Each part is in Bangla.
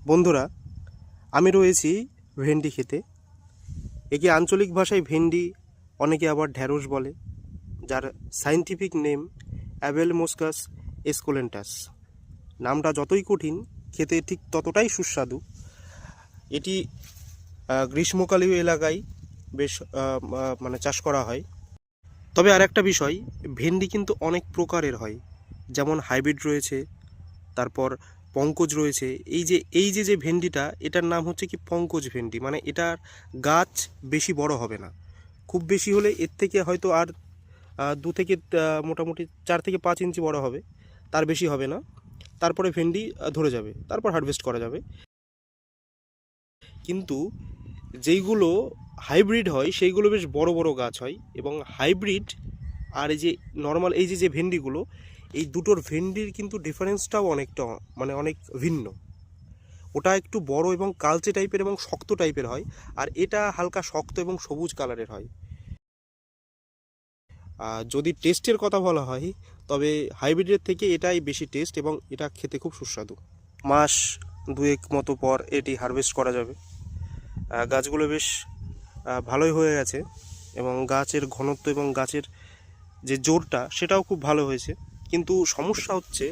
বন্ধুরা, আমি রয়েছি ভেন্ডি খেতে। একে আঞ্চলিক ভাষায় ভেন্ডি, অনেকে আবার ঢ্যাঁড়স বলে, যার সায়েন্টিফিক নেম অ্যাবেলমোস্কাস এসকোলেন্টাস। নামটা যতই কঠিন, খেতে ঠিক ততটাই সুস্বাদু। এটি গ্রীষ্মকালীয় এলাকায় বেশ মানে চাষ করা হয়। তবে আর একটা বিষয়, ভেন্ডি কিন্তু অনেক প্রকারের হয়, যেমন হাইব্রিড রয়েছে, তারপর পঙ্কজ রয়েছে। এই যে ভেন্ডিটা, এটার নাম হচ্ছে কি পঙ্কজ ভেন্ডি। মানে এটার গাছ বেশি বড় হবে না, খুব বেশি হলে এর থেকে হয়তো আর দু থেকে মোটামুটি 4 থেকে 5 ইঞ্চি বড় হবে, তার বেশি হবে না। তারপরে ভেন্ডি ধরে যাবে, তারপর হারভেস্ট করা যাবে। কিন্তু যেইগুলো হাইব্রিড হয় সেইগুলো বেশ বড় বড় গাছ হয়, এবং হাইব্রিড আর এই যে নর্মাল এই যে ভেন্ডিগুলো, এই দুটোর ভেন্ডির কিন্তু ডিফারেন্সটাও অনেকটা, মানে অনেক ভিন্ন। ওটা একটু বড় এবং কালচে টাইপের এবং শক্ত টাইপের হয়, আর এটা হালকা শক্ত এবং সবুজ কালারের হয়। যদি টেস্টের কথা বলা হয়, তবে হাইব্রিডের থেকে এটাই বেশি টেস্ট এবং এটা খেতে খুব সুস্বাদু। মাস দুয়েক মতো পর এটি হারভেস্ট করা যাবে। গাছগুলো বেশ ভালোই হয়ে গেছে, এবং গাছের ঘনত্ব এবং গাছের যে জোরটা সেটাও খুব ভালো হয়েছে। কিন্তু সমস্যা হচ্ছে,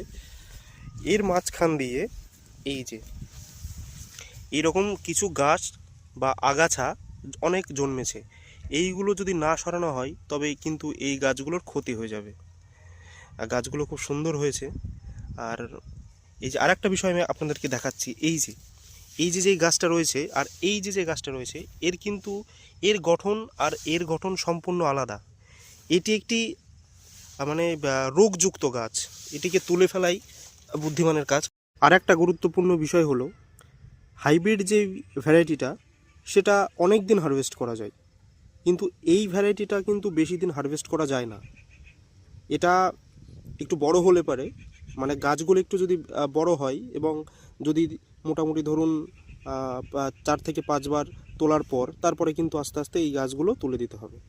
এর মাঝখান দিয়ে এই যে এইরকম কিছু গাছ বা আগাছা অনেক জন্মেছে। এইগুলো যদি না সরানো হয়, তবে কিন্তু এই গাছগুলোর ক্ষতি হয়ে যাবে। গাছগুলো খুব সুন্দর হয়েছে। আর এই যে আরেকটা বিষয় আমি আপনাদেরকে দেখাচ্ছি, এই যে গাছটা রয়েছে আর এই যে গাছটা রয়েছে, এর কিন্তু এর গঠন সম্পূর্ণ আলাদা। এটি একটি মানে রোগযুক্ত গাছ। এটিকে তুলে ফেলাই বুদ্ধিমানের কাজ। আর একটা গুরুত্বপূর্ণ বিষয় হলো, হাইব্রিড যে ভ্যারাইটিটা, সেটা অনেক দিন হারভেস্ট করা যায়, কিন্তু এই ভ্যারাইটিটা কিন্তু বেশি দিন হারভেস্ট করা যায় না। এটা একটু বড় হলে পারে, মানে গাছগুলো একটু যদি বড় হয়, এবং যদি মোটামুটি ধরুন 4 থেকে 5 বার তোলার পর তারপরে কিন্তু আস্তে আস্তে এই গাছগুলো তুলে দিতে হবে।